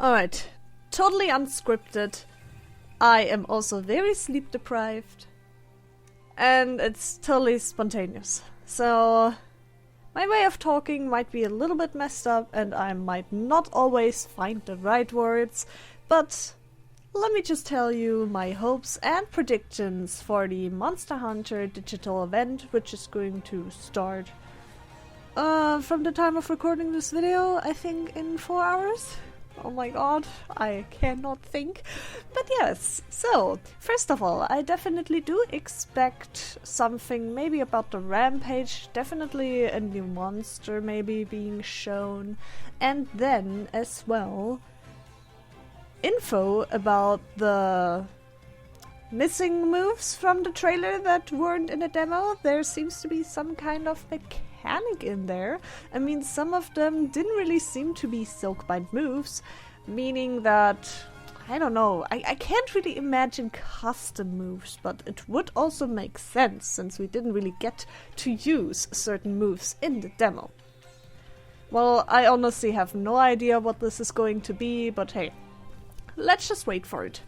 Alright, totally unscripted. I am also very sleep deprived. And it's totally spontaneous. So my way of talking might be a little bit messed up and I might not always find the right words, but let me just tell you my hopes and predictions for the Monster Hunter digital event, which is going to start from the time of recording this video, I think in 4 hours. Oh my god, I cannot think. But yes, so, first of all, I definitely do expect something maybe about the rampage, definitely a new monster maybe being shown, and then as well info about the missing moves from the trailer that weren't in the demo. There seems to be some kind of mechanic in there. I mean, some of them didn't really seem to be Silkbind moves, meaning that, I don't know, I can't really imagine custom moves, but it would also make sense since we didn't really get to use certain moves in the demo. Well, I honestly have no idea what this is going to be, but hey, let's just wait for it.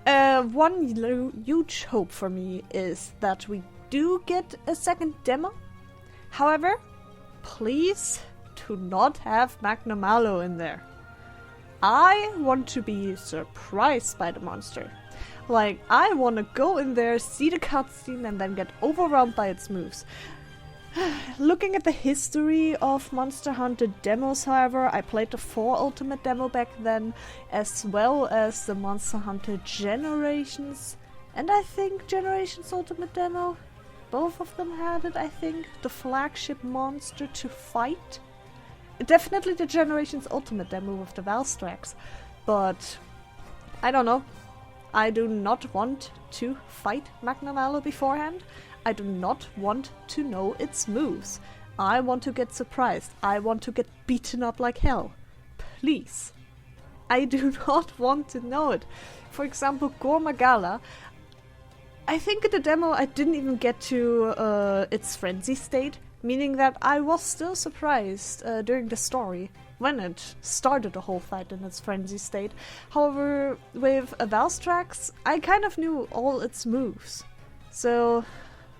One huge hope for me is that we do get a second demo. However, please do not have Magnamalo in there. I want to be surprised by the monster. Like, I want to go in there, see the cutscene, and then get overwhelmed by its moves. Looking at the history of Monster Hunter demos, however, I played the 4 Ultimate demo back then, as well as the Monster Hunter Generations, and I think Generations Ultimate demo. Both of them had it, I think. The flagship monster to fight. Definitely the Generations Ultimate demo with the Valstrax, but I don't know. I do not want to fight Magnamalo beforehand. I do not want to know its moves. I want to get surprised. I want to get beaten up like hell. Please. I do not want to know it. For example, Gormagala. I think in the demo I didn't even get to its frenzy state, meaning that I was still surprised during the story when it started the whole fight in its frenzy state. However, with a Valstrax, I kind of knew all its moves. So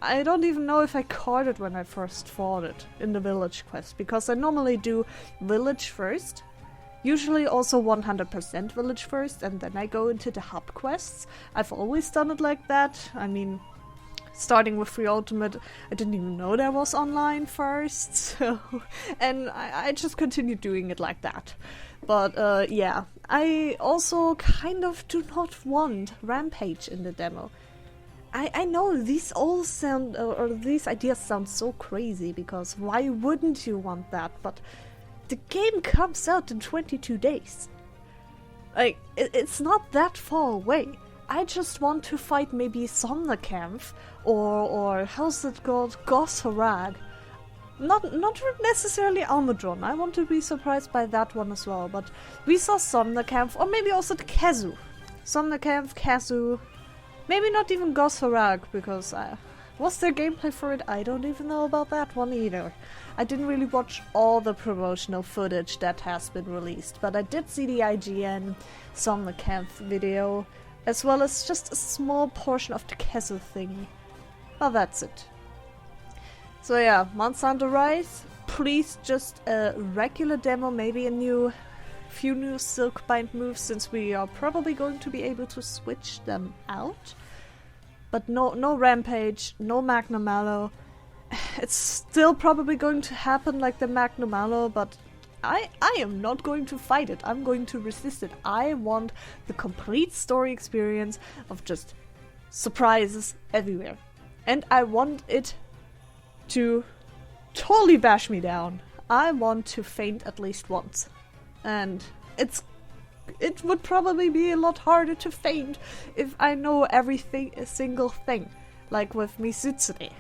I don't even know if I caught it when I first fought it in the village quest, because I normally do village first, usually also 100% village first, and then I go into the hub quests. I've always done it like that. I mean, starting with Free Ultimate, I didn't even know there was online first, so, and I just continued doing it like that. But yeah, I also kind of do not want Rampage in the demo. I know these all sound, or these ideas sound so crazy, because why wouldn't you want that? But the game comes out in 22 days. Like, it's not that far away. I just want to fight maybe Somnakampf, or how's it called? Gosharag. Not necessarily Almudron. I want to be surprised by that one as well, but we saw Somnakampf, or maybe also the Kazu. Somnakampf, Kazu. Maybe not even Gosharag, because was there gameplay for it? I don't even know about that one either. I didn't really watch all the promotional footage that has been released, but I did see the IGN Somnakampf video, as well as just a small portion of the Kazu thingy. Well, that's it. So yeah, MonsterHunterRise, please just a regular demo, maybe a few new Silkbind moves, since we are probably going to be able to switch them out. But no Rampage, no Magnamalo. It's still probably going to happen like the Magnamalo, but I am not going to fight it. I'm going to resist it. I want the complete story experience of just surprises everywhere. And I want it to totally bash me down. I want to faint at least once. And it would probably be a lot harder to faint if I know everything, a single thing. Like with Misutsune,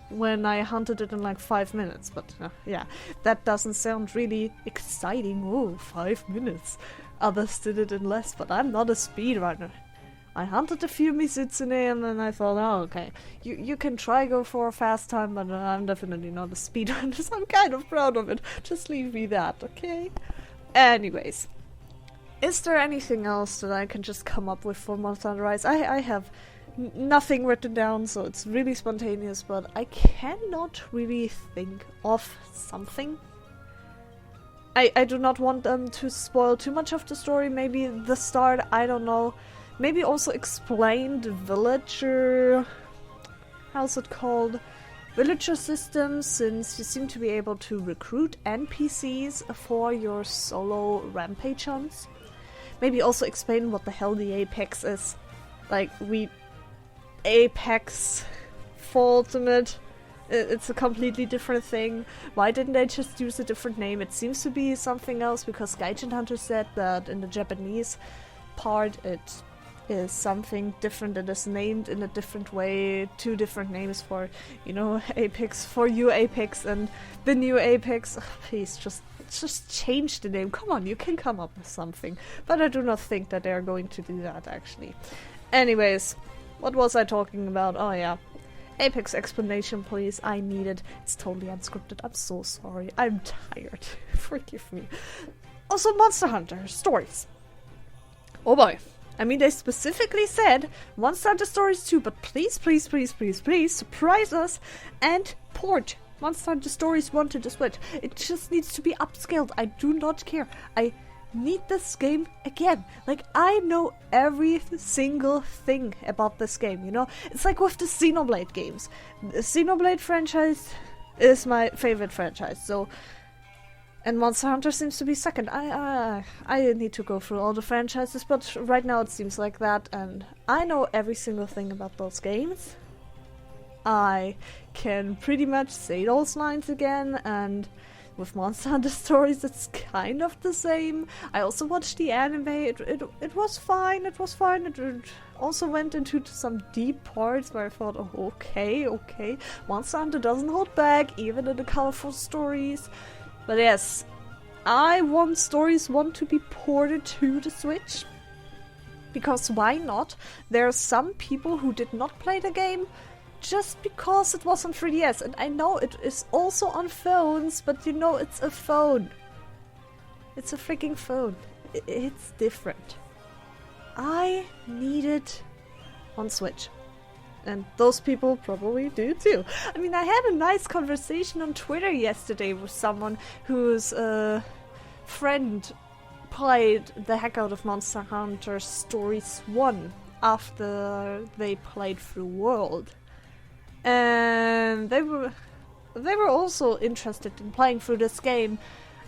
when I hunted it in like 5 minutes. But yeah, that doesn't sound really exciting. Oh, 5 minutes. Others did it in less, but I'm not a speedrunner. I hunted a few Misutsune and then I thought, oh, okay, you can try go for a fast time, but I'm definitely not a speedrunner, so I'm kind of proud of it. Just leave me that, okay? Anyways, Is there anything else that I can just come up with for Monster Hunter Rise? I have nothing written down, so it's really spontaneous, but I cannot really think of something. I do not want them to spoil too much of the story. Maybe the start, I don't know. Maybe also explain the villager... how's it called? Villager system, since you seem to be able to recruit NPCs for your solo rampage hunts. Maybe also explain what the hell the Apex is. Like, Apex for Ultimate, it's a completely different thing. Why didn't they just use a different name? It seems to be something else, because Gaijin Hunter said that in the Japanese part it is something different. It is named in a different way. 2 different names for, you know, Apex, for you Apex and the new Apex. Oh, please, just change the name. Come on, you can come up with something. But I do not think that they are going to do that, actually. Anyways, what was I talking about? Oh yeah. Apex explanation, please. I need it. It's totally unscripted. I'm so sorry. I'm tired. Forgive me. Also, Monster Hunter Stories. Oh boy. I mean, they specifically said Monster Hunter Stories 2, but please, please, please, please, please surprise us and port Monster Hunter Stories 1 to the Switch. It just needs to be upscaled. I do not care. I need this game again. Like, I know every single thing about this game, you know? It's like with the Xenoblade games. The Xenoblade franchise is my favorite franchise, so... And Monster Hunter seems to be second. I need to go through all the franchises, but right now it seems like that, and I know every single thing about those games. I can pretty much say those lines again, and with Monster Hunter Stories it's kind of the same. I also watched the anime. It was fine. It was fine. It also went into some deep parts where I thought, oh, okay. Monster Hunter doesn't hold back, even in the colorful stories. But yes, I want Stories 1 to be ported to the Switch. Because why not? There are some people who did not play the game just because it was on 3DS. And I know it is also on phones, but you know, it's a phone. It's a freaking phone. It's different. I need it on Switch. And those people probably do too. I mean, I had a nice conversation on Twitter yesterday with someone whose friend played the heck out of Monster Hunter Stories 1 after they played through World. And they were also interested in playing through this game,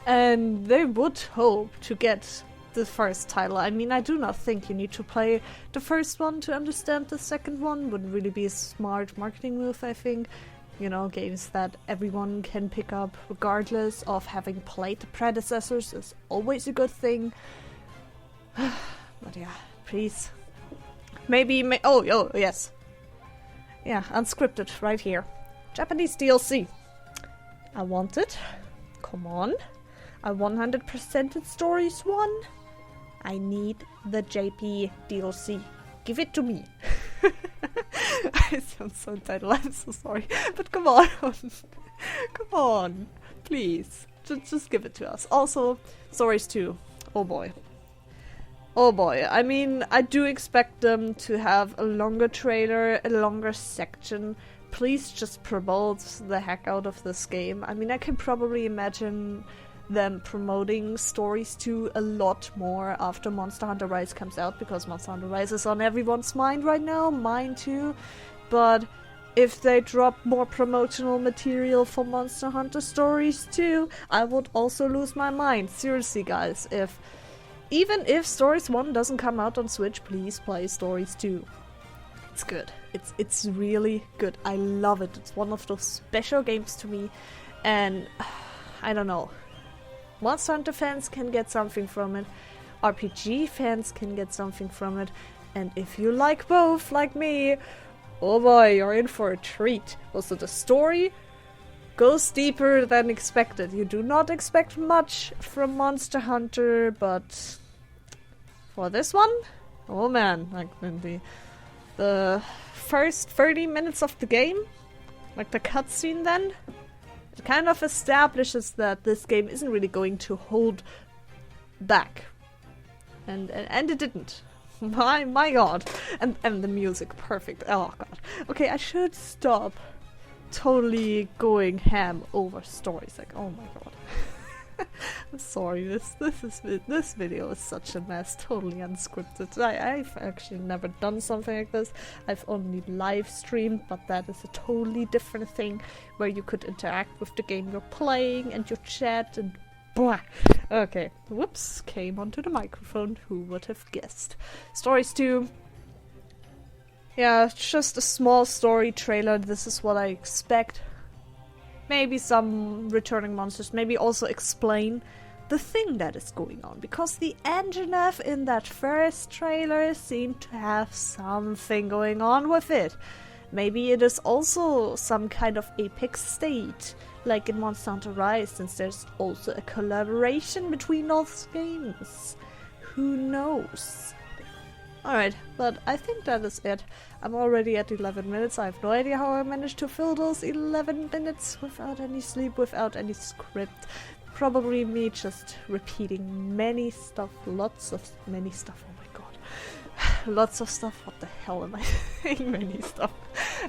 and they would hope to get the first title. I mean, I do not think you need to play the first one to understand the second one. Would really be a smart marketing move, I think. You know, games that everyone can pick up regardless of having played the predecessors is always a good thing. But yeah, please. Maybe, oh, yes. Yeah, unscripted, right here. Japanese DLC. I want it. Come on. I 100%ed Stories 1. I need the JP DLC. Give it to me. I sound so entitled, I'm so sorry. But come on. Come on. Please. Just give it to us. Also, Stories 2. Oh boy. Oh boy. I mean, I do expect them to have a longer trailer, a longer section. Please just promote the heck out of this game. I mean, I can probably imagine them promoting Stories 2 a lot more after Monster Hunter Rise comes out, because Monster Hunter Rise is on everyone's mind right now, mine too. But if they drop more promotional material for Monster Hunter Stories 2, I would also lose my mind. Seriously, guys, even if Stories 1 doesn't come out on Switch, please play Stories 2. It's good. It's really good. I love it. It's one of those special games to me, and I don't know. Monster Hunter fans can get something from it, RPG fans can get something from it, and if you like both, like me, oh boy, you're in for a treat. Also, the story goes deeper than expected. You do not expect much from Monster Hunter, but for this one, oh man, like in the first 30 minutes of the game, like the cutscene then, it kind of establishes that this game isn't really going to hold back. And it didn't. My god. And the music, perfect. Oh god. Okay, I should stop totally going ham over stories. Like, oh my god. I'm sorry, this video is such a mess, totally unscripted. I've actually never done something like this. I've only live streamed, but that is a totally different thing, where you could interact with the game you're playing and your chat and blah. Okay, whoops, came onto the microphone, who would have guessed. Stories 2. Yeah, just a small story trailer, this is what I expect. Maybe some returning monsters, maybe also explain the thing that is going on, because the engineer in that first trailer seemed to have something going on with it. Maybe it is also some kind of apex state, like in Monster Hunter Rise, since there's also a collaboration between those games. Who knows? Alright, but I think that is it. I'm already at 11 minutes. I have no idea how I managed to fill those 11 minutes without any sleep, without any script. Probably me just repeating many stuff, many stuff, oh my god. Lots of stuff, what the hell am I saying? Many stuff.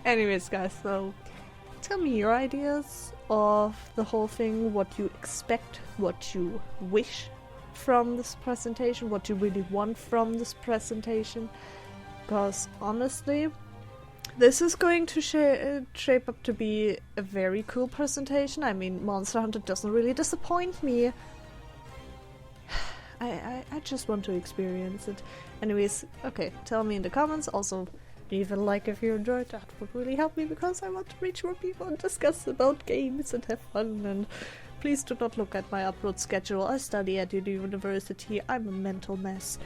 Anyways guys, so tell me your ideas of the whole thing, what you expect, what you wish from this presentation, what you really want from this presentation, because honestly this is going to shape up to be a very cool presentation. I mean, Monster Hunter doesn't really disappoint me. I just want to experience it. Anyways, okay, tell me in the comments. Also, leave a like if you enjoyed. That would really help me, because I want to reach more people and discuss about games and have fun. And please do not look at my upload schedule. I study at university. I'm a mental mess.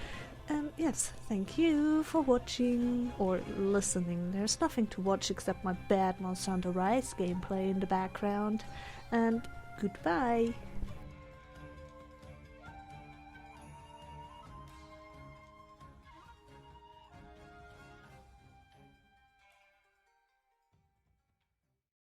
And yes, thank you for watching or listening. There's nothing to watch except my bad Monster Hunter Rise gameplay in the background. And goodbye.